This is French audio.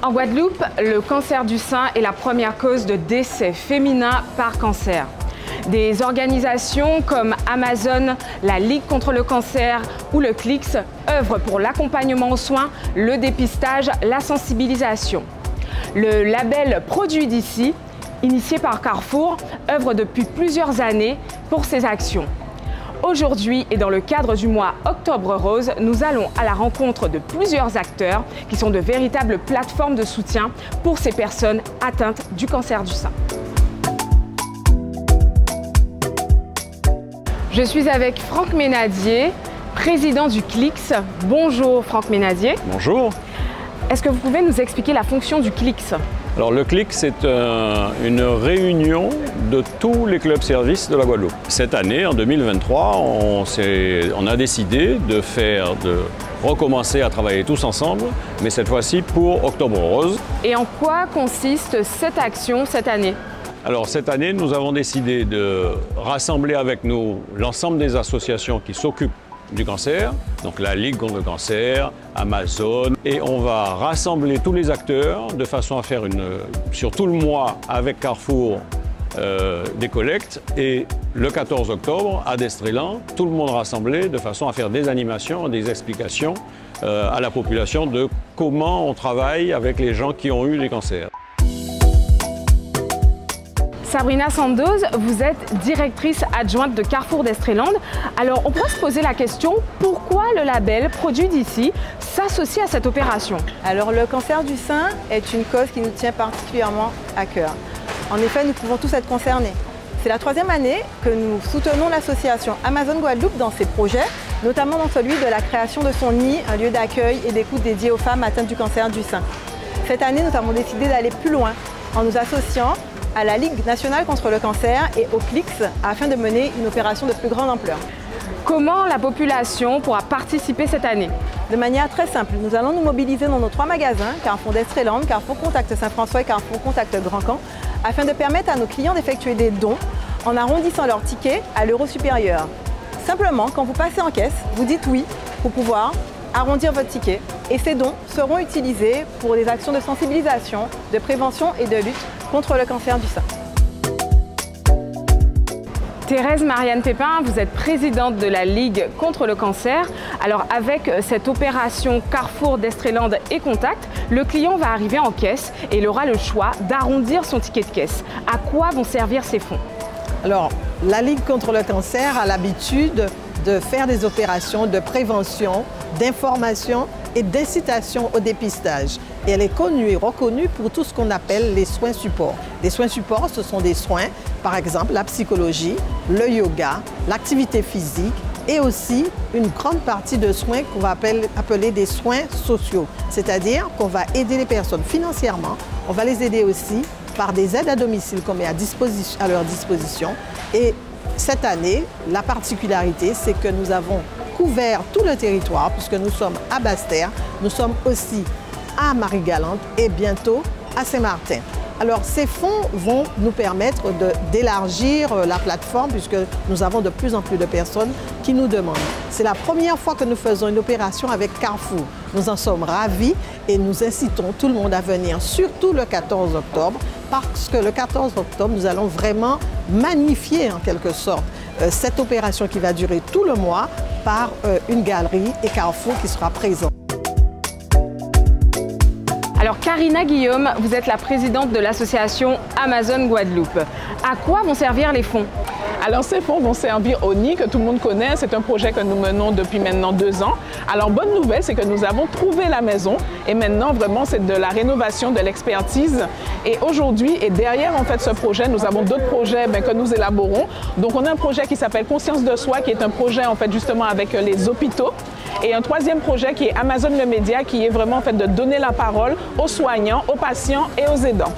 En Guadeloupe, le cancer du sein est la première cause de décès féminin par cancer. Des organisations comme Amazon, la Ligue contre le cancer ou le CLICS œuvrent pour l'accompagnement aux soins, le dépistage, la sensibilisation. Le label Produit d'ici, initié par Carrefour, œuvre depuis plusieurs années pour ces actions. Aujourd'hui et dans le cadre du mois Octobre Rose, nous allons à la rencontre de plusieurs acteurs qui sont de véritables plateformes de soutien pour ces personnes atteintes du cancer du sein. Je suis avec Franck Ménadier, président du CLICS. Bonjour Franck Ménadier. Bonjour. Est-ce que vous pouvez nous expliquer la fonction du CLICS ? Alors le CLICS, c'est une réunion de tous les clubs-services de la Guadeloupe. Cette année, en 2023, on a décidé de recommencer à travailler tous ensemble, mais cette fois-ci pour Octobre Rose. Et en quoi consiste cette action cette année ? Alors cette année, nous avons décidé de rassembler avec nous l'ensemble des associations qui s'occupent du cancer, donc la Ligue contre le cancer, Amazon, et on va rassembler tous les acteurs de façon à faire sur tout le mois avec Carrefour des collectes, et le 14 octobre à Destréland, tout le monde rassemblé de façon à faire des animations, des explications à la population de comment on travaille avec les gens qui ont eu des cancers. Sabrina Sandoz, vous êtes directrice adjointe de Carrefour d'Estréland. Alors, on pourrait se poser la question, pourquoi le label Produit d'ici s'associe à cette opération? Alors, le cancer du sein est une cause qui nous tient particulièrement à cœur. En effet, nous pouvons tous être concernés. C'est la troisième année que nous soutenons l'association Amazon Guadeloupe dans ses projets, notamment dans celui de la création de son nid, un lieu d'accueil et d'écoute dédié aux femmes atteintes du cancer du sein. Cette année, nous avons décidé d'aller plus loin en nous associant à la Ligue nationale contre le cancer et au CLICS afin de mener une opération de plus grande ampleur. Comment la population pourra participer cette année? De manière très simple, nous allons nous mobiliser dans nos 3 magasins, Carrefour d'Estréland, Carrefour Contact Saint-François et Carrefour Contact Grand Camp, afin de permettre à nos clients d'effectuer des dons en arrondissant leur ticket à l'euro supérieur. Simplement, quand vous passez en caisse, vous dites oui pour pouvoir arrondir votre ticket et ces dons seront utilisés pour des actions de sensibilisation, de prévention et de lutte contre le cancer du sein. Thérèse Marianne Pépin, vous êtes présidente de la Ligue contre le cancer. Alors avec cette opération Carrefour d'Estréland et Contact, le client va arriver en caisse et il aura le choix d'arrondir son ticket de caisse. À quoi vont servir ces fonds? Alors, la Ligue contre le cancer a l'habitude de faire des opérations de prévention, d'information et d'incitation au dépistage. Et elle est connue et reconnue pour tout ce qu'on appelle les soins supports. Les soins supports, ce sont des soins, par exemple la psychologie, le yoga, l'activité physique et aussi une grande partie de soins qu'on va appeler des soins sociaux. C'est-à-dire qu'on va aider les personnes financièrement, on va les aider aussi par des aides à domicile qu'on met à leur disposition. Et cette année, la particularité, c'est que nous avons couvert tout le territoire, puisque nous sommes à Basse-Terre, nous sommes aussi à Marie-Galante et bientôt à Saint-Martin. Alors ces fonds vont nous permettre d'élargir la plateforme, puisque nous avons de plus en plus de personnes qui nous demandent. C'est la première fois que nous faisons une opération avec Carrefour. Nous en sommes ravis et nous incitons tout le monde à venir, surtout le 14 octobre, parce que le 14 octobre, nous allons vraiment magnifier en quelque sorte cette opération qui va durer tout le mois par une galerie et Carrefour qui sera présent. Alors Karina Guillaume, vous êtes la présidente de l'association Amazon Guadeloupe. À quoi vont servir les fonds? Alors ces fonds vont servir au nid que tout le monde connaît. C'est un projet que nous menons depuis maintenant 2 ans. Alors bonne nouvelle, c'est que nous avons trouvé la maison et maintenant vraiment c'est de la rénovation, de l'expertise. Et aujourd'hui et derrière en fait ce projet, nous avons d'autres projets que nous élaborons. Donc on a un projet qui s'appelle Conscience de soi, qui est un projet en fait justement avec les hôpitaux. Et un 3e projet qui est Amazon le Média, qui est vraiment en fait de donner la parole aux soignants, aux patients et aux aidants.